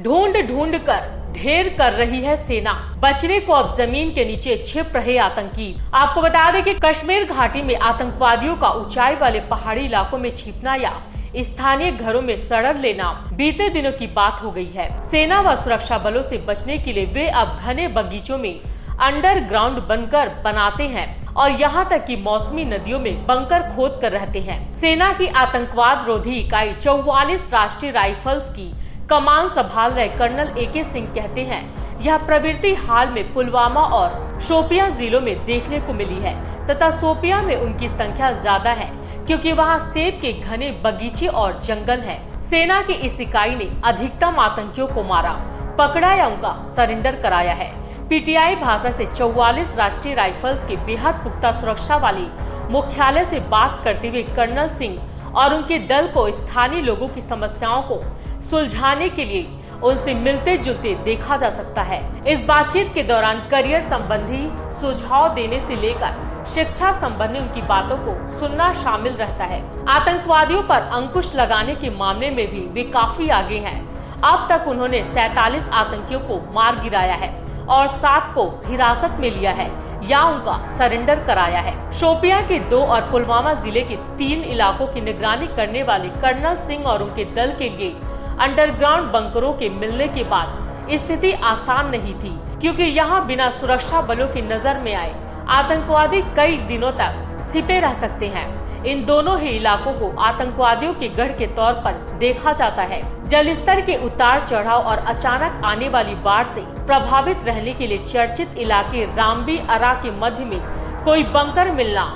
ढूंढ ढूंढ कर ढेर कर रही है सेना, बचने को अब जमीन के नीचे छिप रहे आतंकी। आपको बता दें कि कश्मीर घाटी में आतंकवादियों का ऊंचाई वाले पहाड़ी इलाकों में छिपना या स्थानीय घरों में शरण लेना बीते दिनों की बात हो गई है। सेना व सुरक्षा बलों से बचने के लिए वे अब घने बगीचों में अंडरग्राउंड बंकर बनाते हैं और यहाँ तक कि मौसमी नदियों में बंकर खोद कर रहते हैं। सेना की आतंकवाद रोधी इकाई 44 राष्ट्रीय राइफल्स की कमान संभाल रहे कर्नल AK सिंह कहते हैं, यह प्रवृत्ति हाल में पुलवामा और शोपियां जिलों में देखने को मिली है तथा शोपियां में उनकी संख्या ज्यादा है क्योंकि वहां सेब के घने बगीचे और जंगल हैं। सेना की इस इकाई ने अधिकतम आतंकियों को मारा, पकड़ा या उनका सरेंडर कराया है। PTI भाषा से 44 राष्ट्रीय राइफल्स के बेहद पुख्ता सुरक्षा वाले मुख्यालय से बात करते हुए कर्नल सिंह और उनके दल को स्थानीय लोगों की समस्याओं को सुलझाने के लिए उनसे मिलते जुलते देखा जा सकता है। इस बातचीत के दौरान करियर संबंधी सुझाव देने से लेकर शिक्षा संबंधी उनकी बातों को सुनना शामिल रहता है। आतंकवादियों पर अंकुश लगाने के मामले में भी वे काफी आगे हैं। अब तक उन्होंने 47 आतंकियों को मार गिराया है और 7 को हिरासत में लिया है या उनका सरेंडर कराया है। शोपियां के 2 और पुलवामा जिले के 3 इलाकों की निगरानी करने वाले कर्नल सिंह और उनके दल के लिए अंडरग्राउंड बंकरों के मिलने के बाद स्थिति आसान नहीं थी क्योंकि यहाँ बिना सुरक्षा बलों की नजर में आए आतंकवादी कई दिनों तक छिपे रह सकते हैं। इन दोनों ही इलाकों को आतंकवादियों के गढ़ के तौर पर देखा जाता है। जल स्तर के उतार चढ़ाव और अचानक आने वाली बाढ़ से प्रभावित रहने के लिए चर्चित इलाके रामबी अरा के मध्य में कोई बंकर मिलना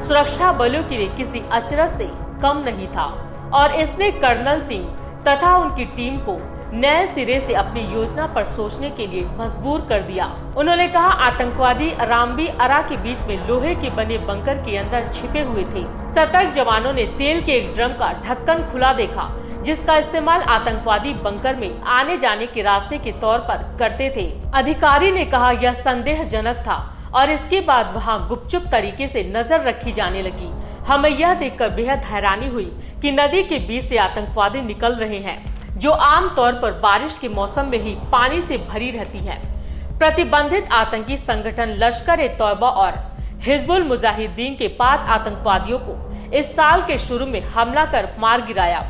सुरक्षा बलों के लिए किसी अचरज से कम नहीं था और इसने कर्नल सिंह तथा उनकी टीम को नए सिरे से अपनी योजना पर सोचने के लिए मजबूर कर दिया। उन्होंने कहा, आतंकवादी रामबी अरा के बीच में लोहे के बने बंकर के अंदर छिपे हुए थे। सतर्क जवानों ने तेल के एक ड्रम का ढक्कन खुला देखा जिसका इस्तेमाल आतंकवादी बंकर में आने जाने के रास्ते के तौर पर करते थे। अधिकारी ने कहा, यह संदेहजनक था और इसके बाद वहाँ गुपचुप तरीके से नजर रखी जाने लगी। हमें यह देखकर बेहद हैरानी हुई कि नदी के बीच से आतंकवादी निकल रहे हैं जो आम तौर पर बारिश के मौसम में ही पानी से भरी रहती है। प्रतिबंधित आतंकी संगठन लश्कर-ए-तौबा और हिजबुल मुजाहिदीन के 5 आतंकवादियों को इस साल के शुरू में हमला कर मार गिराया।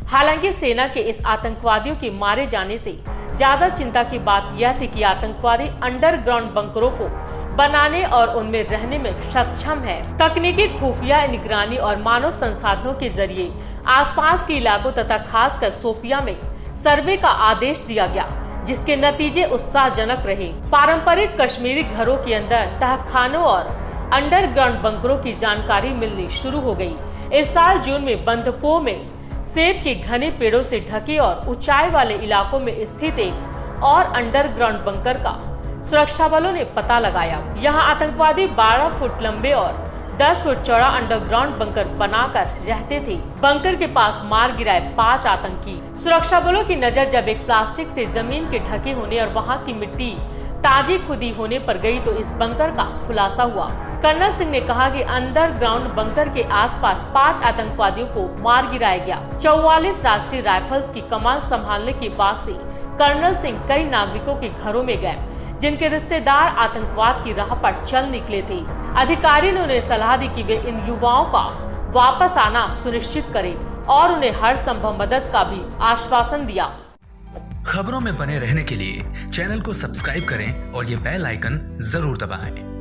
हालांकि सेना के इस आतंकवादियों के मारे जाने से ज्यादा चिंता की बात यह थी कि आतंकवादी अंडरग्राउंड बंकरों को बनाने और उनमें रहने में सक्षम है। तकनीकी खुफिया निगरानी और मानव संसाधनों के जरिए आसपास के इलाकों तथा खासकर शोपियां में सर्वे का आदेश दिया गया जिसके नतीजे उत्साहजनक रहे। पारंपरिक कश्मीरी घरों के अंदर तहखानों और अंडरग्राउंड बंकरों की जानकारी मिलनी शुरू हो गई। इस साल जून में बंदपों में सेब के घने पेड़ों से ढके और ऊंचाई वाले इलाकों में स्थित एक और अंडरग्राउंड बंकर का सुरक्षा बलों ने पता लगाया। यहाँ आतंकवादी 12 फुट लंबे और 10 फुट चौड़ा अंडरग्राउंड बंकर बनाकर रहते थे। बंकर के पास मार गिराए 5 आतंकी। सुरक्षा बलों की नजर जब एक प्लास्टिक से जमीन के ढके होने और वहाँ की मिट्टी ताजी खुदी होने पर गई तो इस बंकर का खुलासा हुआ। कर्नल सिंह ने कहा कि अंडरग्राउंड बंकर के आसपास 5 आतंकवादियों को मार गिराया गया। 44 राष्ट्रीय राइफल्स की कमान संभालने के बाद से कर्नल सिंह कई नागरिकों के घरों में गए जिनके रिश्तेदार आतंकवाद की राह पर चल निकले थे। अधिकारी ने उन्हें सलाह दी कि वे इन युवाओं का वापस आना सुनिश्चित करें और उन्हें हर संभव मदद का भी आश्वासन दिया। खबरों में बने रहने के लिए चैनल को सब्सक्राइब करें और ये बेल आइकन जरूर दबाएं।